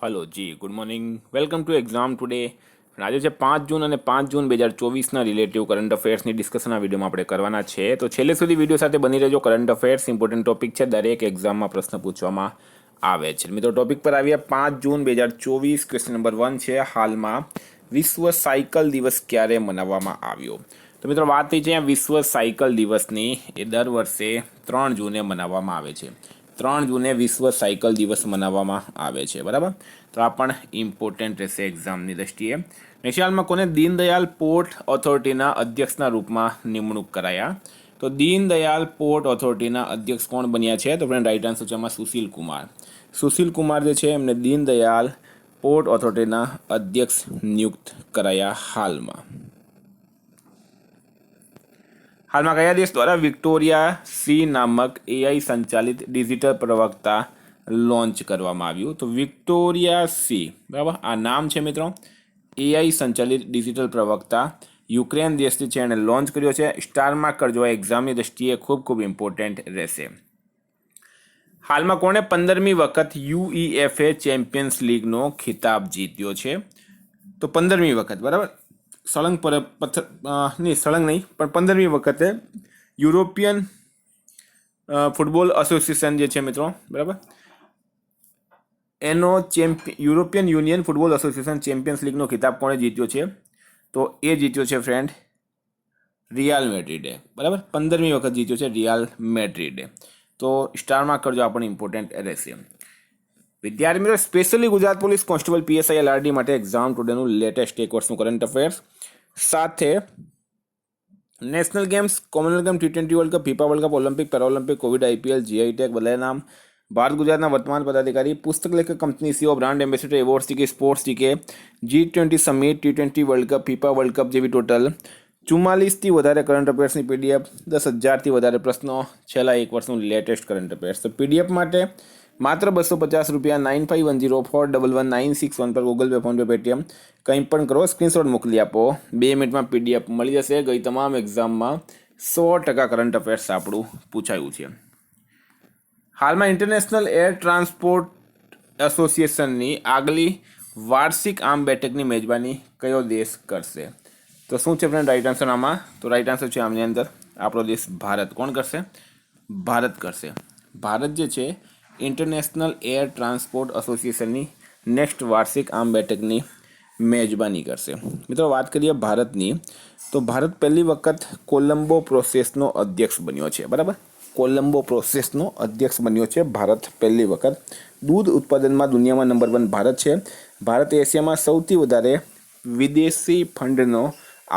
Hello જી good morning welcome to exam today આજે છે 5 જૂન અને 5 જૂન 2024ના રિલેટિવ કરંટ અફેર્સની ડિસ્કશન આ વિડીયોમાં આપણે કરવાના છે. તો છેલ્લે સુધી વિડીયો સાથે બની રહેજો. કરંટ અફેર્સ ઇમ્પોર્ટન્ટ ટોપિક છે, દરેક એક્ઝામમાં પ્રશ્ન પૂછવામાં આવે છે. મિત્રો ટોપિક પર આવ્યા 5 જૂન 2024. ક્વેશ્ચન નંબર 1 છે, હાલમાં વિશ્વ સાયકલ દિવસ ક્યારે મનાવવામાં આવ્યો? તો મિત્રો વાત થઈ છે વિશ્વ સાયકલ દિવસની. એ દર વર્ષે 3 જૂને મનાવવામાં આવે છે. 3 જૂને વિશ્વ સાયકલ દિવસ મનાવવામાં આવે છે, બરાબર. તો આ પણ ઇમ્પોર્ટન્ટ રહેશે એક્ઝામની દ્રષ્ટિએ. નેશનલમાં કોને દીનદયાલ પોર્ટ ઓથોરિટીના અધ્યક્ષના રૂપમાં નિમણૂક કરાયા? તો દીનદયાલ પોર્ટ ઓથોરિટીના અધ્યક્ષ કોણ બન્યા છે? તો ફ્રેન્ડ રાઈટ આન્સર છે એમાં સુશીલ કુમાર. સુશીલ કુમાર જે છે એમને દીનદયાલ પોર્ટ ઓથોરિટીના અધ્યક્ષ નિયુક્ત કરાયા હાલમાં કયા દેશ દ્વારા વિક્ટોરિયા સી નામક એઆઈ સંચાલિત ડિજિટલ પ્રવક્તા લોન્ચ કરવામાં આવ્યું? તો વિક્ટોરિયા સી, બરાબર, આ નામ છે મિત્રો. એઆઈ સંચાલિત ડિજિટલ પ્રવક્તા યુક્રેન દેશથી છે એને લોન્ચ કર્યો છે. સ્ટાર માર્ક કરજો, એક્ઝામની દ્રષ્ટિએ ખૂબ ઇમ્પોર્ટન્ટ રહેશે. હાલમાં કોણે 15મી વખત યુઈએફએ ચેમ્પિયન્સ લીગનો ખિતાબ જીત્યો છે? તો 15મી વખત, બરાબર. સળંગ સળંગ નહીં પણ 15મી વખતે યુરોપિયન ફૂટબોલ એસોસિએશન જે છે મિત્રો, બરાબર, એનો European Union Football Association Champions લીગનો ખિતાબ કોણે જીત્યો છે? તો એ જીત્યો છે ફ્રેન્ડ રિયાલ મેડ્રિડે, બરાબર. 15મી વખત જીત્યો છે રિયાલ મેડ્રિડે. તો સ્ટારમાં કરજો, આ પણ ઇમ્પોર્ટન્ટ રહેશે. વિદ્યાર્થી મિત્રો, specially Gujarat police constable PSI LRD માટે એક્ઝામ ટુડેનું લેટેસ્ટ એક વર્ષનું કરંટ અફેર્સ સાથે national games, commonwealth game, T20 world cup, FIFA world cup, Olympic, Paralympic, Covid, IPL, GI tag બદલાયા નામ, ભારત ગુજરાતના વર્તમાન પદાધિકારી, પુસ્તક લેખક, company CEO, brand ambassador, award ટીકે, સ્પોર્ટ્સ ટીકે, G20 summit, T20 world cup, FIFA world cup જેવી ટોટલ 44થી વધારે કરંટ અફેર્સની પીડીએફ, 10,000થી વધારે પ્રશ્નો, છેલ્લા એક વર્ષનું લેટેસ્ટ કરંટ અફેર્સ. તો પીડીએફ માટે માત્ર 250 રૂપિયા, 9510411961 પર ગૂગલ પે, ફોનપે, પેટીએમ કંઈ પણ કરો, સ્ક્રીનશોટ મોકલી આપો. 2 મિનિટમાં પીડીએફ મળી જશે. ગઈ તમામ એક્ઝામમાં 100% કરંટ અફેર્સ આપણું પૂછાયું છે. હાલમાં ઇન્ટરનેશનલ એર ટ્રાન્સપોર્ટ એસોસિએશનની આગલી વાર્ષિક આમ બેઠકની મેજબાની કયો દેશ કરશે? તો શું છે ફ્રેન્ડ રાઈટ આન્સર આમાં? તો રાઈટ આન્સર છે આમની અંદર આપણો દેશ ભારત. કોણ કરશે? ભારત કરશે. ભારત જે છે ઇન્ટરનેશનલ એર ટ્રાન્સપોર્ટ એસોસિએશનની નેક્સ્ટ વાર્ષિક આમ બેઠકની મેજબાની કરશે. મિત્રો વાત કરીએ ભારતની, તો ભારત પહેલી વખત કોલંબો પ્રોસેસનો અધ્યક્ષ બન્યો છે, બરાબર. કોલંબો પ્રોસેસનો અધ્યક્ષ બન્યો છે ભારત પહેલી વખત. દૂધ ઉત્પાદનમાં દુનિયામાં નંબર 1 ભારત છે. ભારત એશિયામાં સૌથી વધારે વિદેશી ફંડનો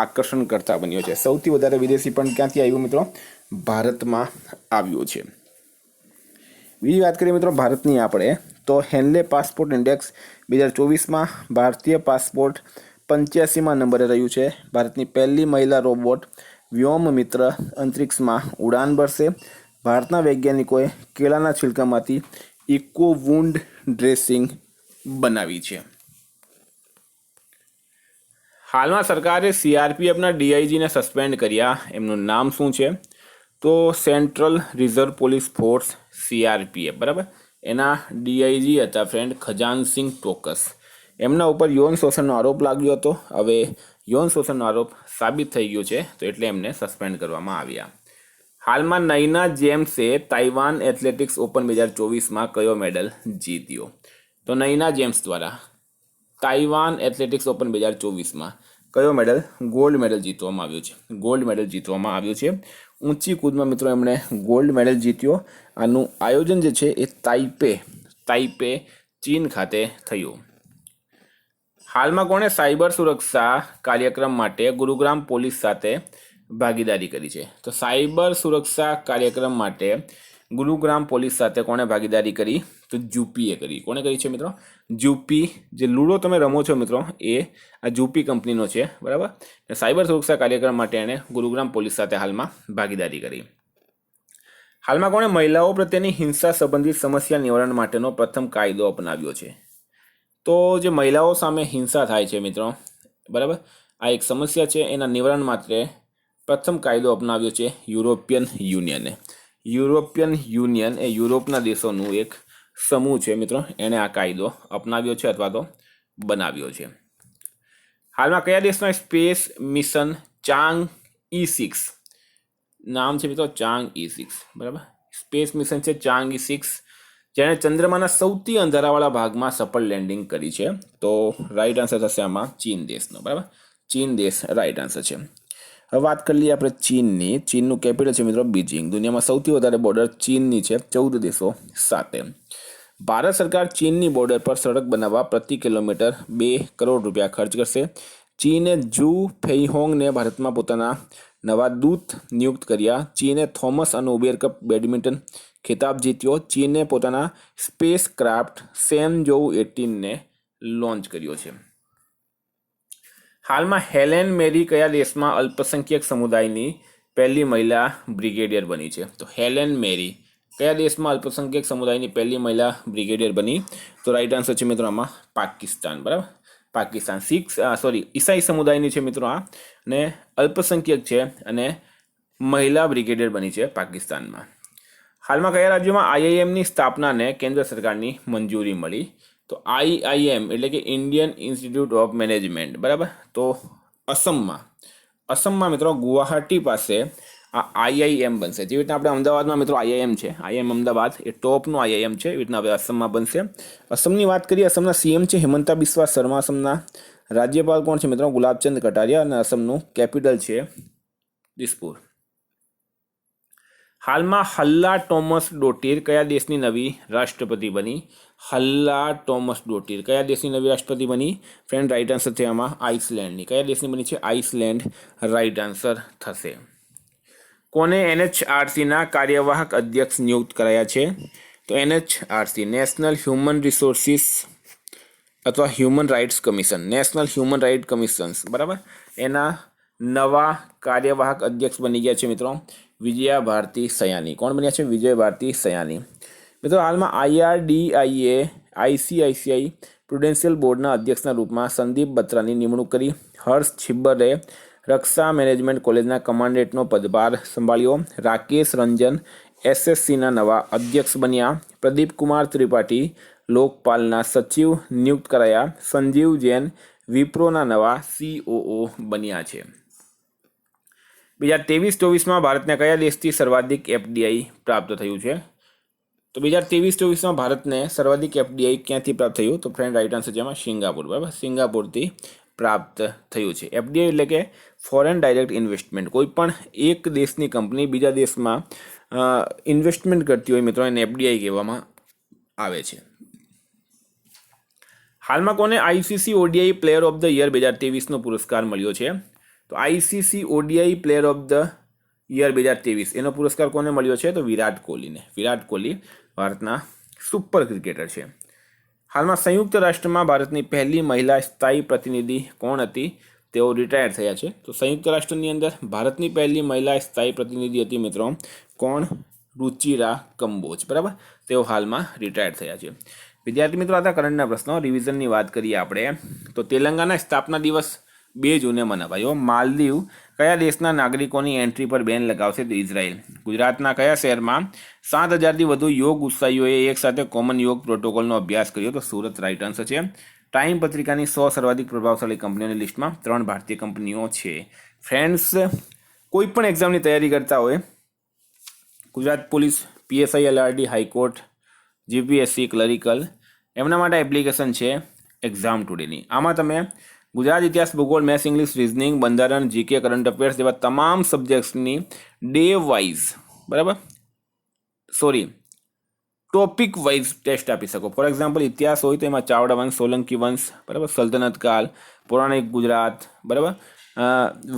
આકર્ષણ કરતા બન્યો છે. સૌથી વધારે વિદેશી ફંડ ક્યાંથી આવ્યું મિત્રો? ભારતમાં આવ્યું છે. બીજી વાત કરીએ મિત્રો ભારતની આપણે, તો હેન્લે પાસપોર્ટ ઇન્ડેક્સ 2024માં ભારતીય પાસપોર્ટ 85માં નંબરે રહ્યું છે. ભારતની પહેલી મહિલા રોબોટ વ્યોમ મિત્ર અંતરિક્ષમાં ઉડાન ભરશે. ભારતના વૈજ્ઞાનિકોએ કેળાના છિલકામાંથી ઇકો વુન્ડ ડ્રેસિંગ બનાવી છે. હાલમાં સરકારે સીઆરપીએફના ડીઆઈજીને સસ્પેન્ડ કર્યા. એમનું નામ શું છે? તો central reserve police force CRPF, બરાબર. એના ડીઆઈજી હતા ફ્રેન્ડ ખજાનસિંહ ટોકસ. એમના ઉપર યૌન શોષણનો આરોપ લાગ્યો હતો. હવે યૌન શોષણનો આરોપ સાબિત થઈ ગયો છે, તો એટલે એમને સસ્પેન્ડ કરવામાં આવ્યા. હાલમાં નૈના જેમ્સે તાઇવાન એથ્લેટિક્સ ઓપન 2024માં કયો મેડલ જીત્યો? તો નૈના જેમ્સ દ્વારા તાઇવાન એથ્લેટિક્સ ઓપન 2024માં કયો મેડલ? ગોલ્ડ મેડલ જીતવામાં આવ્યો છે. ગોલ્ડ મેડલ જીતવામાં આવ્યો છે. ઊંચી કૂદમાં મિત્રો એમણે ગોલ્ડ મેડલ જીત્યો. આનું આયોજન જે છે એ તાઇપે ચીન ખાતે થયું. હાલમાં કોણે સાયબર સુરક્ષા કાર્યક્રમ માટે ગુરુગ્રામ પોલીસ સાથે ભાગીદારી કરી છે? તો સાયબર સુરક્ષા કાર્યક્રમ માટે ગુરુગ્રામ પોલીસ સાથે કોણે ભાગીદારી કરી? તો જુપીએ કરી. કોણે કરી છે મિત્રો? જુપી. જે લૂડો તમે રમો છો મિત્રો, એ આ જુપી કંપનીનો છે, બરાબર. સાયબર સુરક્ષા કાર્યક્રમ માટે એણે ગુરુગ્રામ પોલીસ સાથે હાલમાં ભાગીદારી કરી. હાલમાં કોણે મહિલાઓ પ્રત્યેની હિંસા સંબંધિત સમસ્યા નિવારણ માટેનો પ્રથમ કાયદો અપનાવ્યો છે? તો જે મહિલાઓ સામે હિંસા થાય છે મિત્રો, બરાબર, આ એક સમસ્યા છે. એના નિવારણ માટે પ્રથમ કાયદો અપનાવ્યો છે યુરોપિયન યુનિયને. યુરોપિયન યુનિયન એ યુરોપના દેશોનું એક સમૂહ છે મિત્રો એણે આ કાયદો અપનાવ્યો છે અથવા તો બનાવ્યો છે. હાલમાં કયા દેશના સ્પેસ મિશન ચાંગ-E6, નામ છે મિત્રો ચાંગ-E6, બરાબર, સ્પેસ મિશન છે ચાંગ-E6, જેણે ચંદ્રમાના સૌથી અંધારાવાળા ભાગમાં સફળ લેન્ડિંગ કરી છે. તો રાઈટ આન્સર થશે આમાં ચીન દેશનો, બરાબર, ચીન દેશ રાઈટ આન્સર છે. હવે વાત કરી લઈએ આપણે ચીનની. ચીનનું કેપિટલ છે મિત્રો બીજિંગ. દુનિયામાં સૌથી વધારે બોર્ડર ચીનની છે 14 દેશો સાથે. ભારત સરકાર ચીનની બોર્ડર પર સડક બનાવવા પ્રતિ કિલોમીટર 2 કરોડ રૂપિયા ખર્ચ કરશે. ચીને જુ ફેઈહોંગને ભારતમાં પોતાના નવા દૂત નિયુક્ત કર્યા. ચીને થોમસ અને ઉબેર કપ બેડમિન્ટન ખિતાબ જીત્યો. ચીને પોતાના સ્પેસ ક્રાફ્ટ શેનઝોઉ 18ને લોન્ચ કર્યો છે. હાલમાં હેલેન મેરી કયા દેશમાં અલ્પસંખ્યક સમુદાયની પહેલી મહિલા બ્રિગેડિયર બની છે? તો હેલેન મેરી કયા દેશમાં અલ્પસંખ્યક સમુદાયની પહેલી મહિલા બ્રિગેડિયર બની? તો રાઈટ આન્સર છે મિત્રો આમાં પાકિસ્તાન, બરાબર, પાકિસ્તાન. ઈસાઈ સમુદાયની છે મિત્રો આ, અને અલ્પસંખ્યક છે અને મહિલા બ્રિગેડિયર બની છે પાકિસ્તાનમાં. હાલમાં કયા રાજ્યોમાં આઈઆઈએમની સ્થાપનાને કેન્દ્ર સરકારની મંજૂરી મળી? તો આઈઆઈએમ એટલે કે ઇન્ડિયન ઇન્સ્ટિટ્યૂટ ઓફ મેનેજમેન્ટ, બરાબર, તો અસમમાં મિત્રો ગુવાહાટી પાસે આ આઈઆઈએમ બનશે. જેવી રીતના આપણે અમદાવાદમાં મિત્રો આઈઆઈએમ છે, આઈઆઈએમ અમદાવાદ એ ટોપનું આઈઆઈએમ છે, એવી રીતના હવે અસમમાં બનશે. અસમની વાત કરીએ, અસમના સીએમ છે હિમંતા બિસ્વા શર્મા. અસમના રાજ્યપાલ કોણ છે મિત્રો? ગુલાબચંદ કટારિયા. અને અસમનું કેપિટલ છે દિસપુર. હાલમાં હલ્લા ટોમસ ડોટીર કયા દેશની નવી રાષ્ટ્રપતિ બની? હલ્લા ટોમસ ડોટીર કયા દેશની નવી રાષ્ટ્રપતિ બની? ફ્રેન્ડ રાઈટ આન્સર છે આમાં આઇસલેન્ડની. કયા દેશની બની છે? આઇસલેન્ડ રાઈટ આન્સર થશે. કોને એનએચઆરસીના કાર્યવાહક અધ્યક્ષ નિયુક્ત કરાયા છે? તો એનએચઆરસી નેશનલ હ્યુમન રિસોર્સિસ અથવા Human Rights Commission, National Human Right Commissions, બરાબર, એના નવા કાર્યવાહક અધ્યક્ષ બની ગયા છે મિત્રો વિજયા ભારતી સયાની. કોણ બન્યા છે? વિજય ભારતી સયાની. મિત્રો હાલમાં આઈઆરડીઆઈએ આઈસીઆઈસીઆઈ પ્રુડેન્શિયલ બોર્ડના અધ્યક્ષના રૂપમાં સંદીપ બત્રાની નિમણૂક કરી. હર્ષ છિબ્બરે રક્ષા મેનેજમેન્ટ કોલેજના કમાન્ડેન્ટનો પદભાર સંભાળ્યો. રાકેશ રંજન એસએસસીના નવા અધ્યક્ષ બન્યા. પ્રદીપ કુમાર ત્રિપાઠી લોકપાલના સચિવ નિયુક્ત કરાયા. સંજીવ જૈન વિપ્રોના નવા COO બન્યા છે. 2023-24માં ભારતને કયા દેશથી સર્વાધિક એફડીઆઈ પ્રાપ્ત થયું છે? તો 2023-24માં ભારતને સર્વાધિક એફડીઆઈ ક્યાંથી પ્રાપ્ત થયું? તો ફ્રેન્ડ રાઈટ આન્સર છે એમાં સિંગાપુર, બરાબર, સિંગાપુરથી પ્રાપ્ત થયું છે. એફડીઆઈ એટલે કે ફોરેન ડાયરેક્ટ ઇન્વેસ્ટમેન્ટ. કોઈ પણ એક દેશની કંપની બીજા દેશમાં ઇન્વેસ્ટમેન્ટ કરતી હોય મિત્રો એને એફડીઆઈ કહેવામાં આવે છે. હાલમાં કોને ICC ODI player of the year 2023નો પુરસ્કાર મળ્યો છે? તો ICC ODI player of the year 2023 એનો પુરસ્કાર કોને મળ્યો છે? તો વિરાટ કોહલીને. વિરાટ કોહલી ભારતના સુપર ક્રિકેટર છે. હાલમાં સંયુક્ત રાષ્ટ્રમાં ભારતની પહેલી મહિલા સ્થાયી પ્રતિનિધિ કોણ હતી? તેઓ રિટાયર થયા છે. તો સંયુક્ત રાષ્ટ્રની અંદર ભારતની પહેલી મહિલા સ્થાયી પ્રતિનિધિ હતી મિત્રો કોણ? રુચિરા કંબોજ, બરાબર, તેઓ હાલમાં રિટાયર થયા છે. વિદ્યાર્થી મિત્રો, આ કરંટના પ્રશ્નો. રિવિઝનની વાત કરીએ આપણે તો તેલંગાના સ્થાપના દિવસ 2 જૂને મનાવાયો. માલદીવ કયા દેશના નાગરિકોની એન્ટ્રી પર બેન લગાવશે? તો ઇઝરાયલ. ગુજરાતના કયા શહેરમાં 7,000થી વધુ યોગ ઉત્સાહીઓએ એકસાથે કોમન યોગ પ્રોટોકોલનો અભ્યાસ કર્યો? તો સુરત રાઈટ આન્સર છે. ટાઈમ પત્રિકાની 100 સર્વાધિક પ્રભાવશાળી કંપનીઓની લિસ્ટમાં 3 ભારતીય કંપનીઓ છે. ફ્રેન્ડ્સ, કોઈ પણ એક્ઝામની તૈયારી કરતા હોય, Gujarat police, PSI, LRD, high court, GPSC, clerical, એમના માટે એપ્લિકેશન છે એક્ઝામ ટુડેની. આમાં તમે ગુજરાત ઇતિહાસ, ભૂગોળ, મેથ્સ, ઇંગ્લિશ, રિઝનિંગ, બંધારણ, જીકે, કરંટ અફેર્સ જેવા તમામ સબ્જેક્ટ્સની ડે વાઇઝ, બરાબર, ટોપિક વાઇઝ ટેસ્ટ આપી શકો. ફોર એક્ઝામ્પલ ઇતિહાસ હોય તો એમાં ચાવડા વંશ, સોલંકી વંશ, બરાબર, સલ્તનત કાળ, પૌરાણિક ગુજરાત, બરાબર,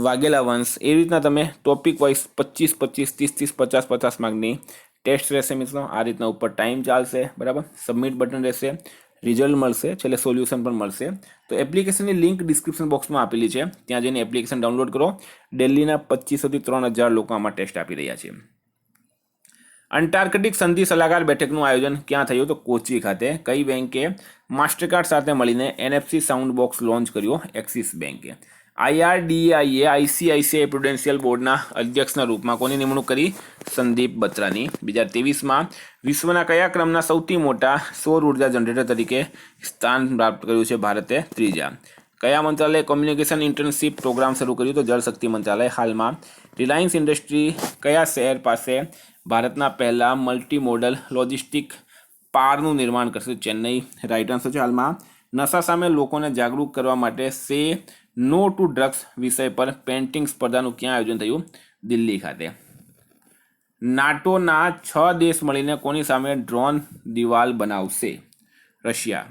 વાઘેલા વંશ, એવી રીતના તમે ટોપિક વાઇઝ 25, 30, 50 માર્કની ટેસ્ટ રહેશે મિત્રો. આ રીતના ઉપર ટાઈમ ચાલશે, બરાબર, સબમિટ બટન રહેશે, રિઝલ્ટ મળશે, છેલ્લે સોલ્યુશન પણ મળશે. તો એપ્લિકેશનની લિંક ડિસ્ક્રિપ્શન બોક્સમાં આપેલી છે, ત્યાં જઈને એપ્લિકેશન ડાઉનલોડ કરો. દિલ્હીના 2500થી 3000 લોકો આમાં ટેસ્ટ આપી રહ્યા છે. અંટાર્કટિક સંધિ સલાહકાર બેઠકનું આયોજન ક્યાં થયું? તો કોચી ખાતે. કઈ બેંકે માસ્ટરકાર્ડ સાથે મળીને NFC સાઉન્ડ બોક્સ લોન્ચ કર્યો? એક્સિસ બેંકે. IRDAIએ ICICI પ્રુડેન્શિયલ બોર્ડના અધ્યક્ષના રૂપમાં કોની નિમણૂક કરી? સંદીપ બત્રાની. 2023માં વિશ્વના કયા ક્રમના સૌથી મોટા સૌર ઉર્જા જનરેટર તરીકે સ્થાન પ્રાપ્ત કર્યું છે ભારતે? ત્રીજા. કયા મંત્રાલયે કોમ્યુનિકેશન ઇન્ટર્નશીપ પ્રોગ્રામ શરૂ કર્યું? તો જળશક્તિ મંત્રાલય. હાલમાં રિલાયન્સ ઇન્ડસ્ટ્રી કયા શહેર પાસે ભારતના પહેલા મલ્ટી મોડલ લોજિસ્ટિક પાર્કનું નિર્માણ કરશે? ચેન્નઈ. રાઇટ આન્સર છે. હાલમાં નશા સામે લોકોને જાગૃત કરવા માટે સે નો ટુ ડ્રગ્સ વિષય પર પેઇન્ટિંગ સ્પર્ધાનું ક્યાં આયોજન થયું? દિલ્હી ખાતે. નાટોના 6 દેશ મળીને કોની સામે ડ્રોન દિવાલ બનાવશે? રશિયા.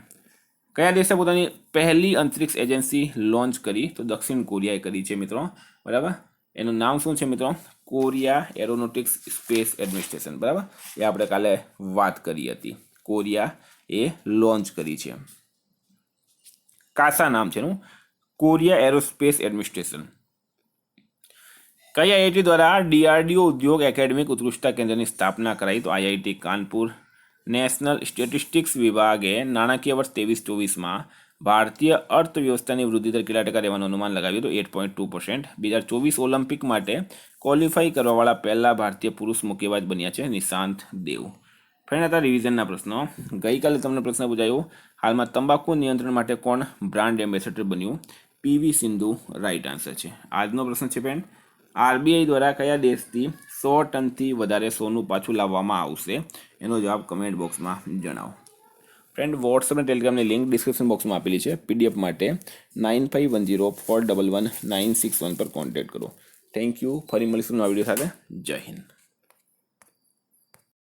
કયા દેશે પોતાની પહેલી અંતરિક્ષ એજન્સી લોન્ચ કરી? તો દક્ષિણ કોરિયાએ કરી છે મિત્રો. બરાબર. એનું નામ શું છે મિત્રો? Korea aeronautics space administration. બરાબર. એ આપણે કાલે વાત કરી હતી. કોરિયા એ લોન્ચ કરી છે. કાસા નામ છે એનું, કોરિયા એરોસ્પેસ એડમિનિસ્ટ્રેશન. કઈ આઈઆઈટી દ્વારા DRDO ઉદ્યોગ એકેડમિક ઉત્કૃષ્ટતા કેન્દ્રની સ્થાપના કરાઈ? તો IIT કાનપુર. નેશનલ સ્ટેટિસ્ટિક્સ વિભાગે નાણાકીય વર્ષ 23-24માં ભારતીય અર્થવ્યવસ્થાની વૃદ્ધિ દર કેટલા ટકા રહેવાનું અનુમાન લગાવ્યું? તો 8.2%. 2024 ઓલિમ્પિક માટે ક્વોલિફાઈ કરવાવાળા પહેલા ભારતીય પુરુષ મુક્કેબાજ બન્યા છે નિશાંત દેવ. ફ્રેન્ડ, હતા રિવિઝનના પ્રશ્નો. ગઈકાલે તમને પ્રશ્ન પૂછાયો, હાલમાં તંબાકુ નિયંત્રણ માટે કોણ બ્રાન્ડ એમ્બેસેડર બન્યું? PV સિંધુ. રાઇટ આન્સર છે. આજનો પ્રશ્ન છે ફ્રેન્ડ, RBI દ્વારા કયા દેશથી 100 ટનથી વધારે સોનું પાછું લાવવામાં આવશે? એનો જવાબ કમેન્ટ બોક્સમાં જણાવો. ફ્રેન્ડ, વોટ્સઅપ અને ટેલિગ્રામની લિંક ડિસ્ક્રિપ્શન બોક્સમાં આપેલી છે. PDF માટે 9510411961 પર કોન્ટેક્ટ કરો. Thank you. ફરી મળીશું નવા વિડીયો સાથે. જય હિન્દ.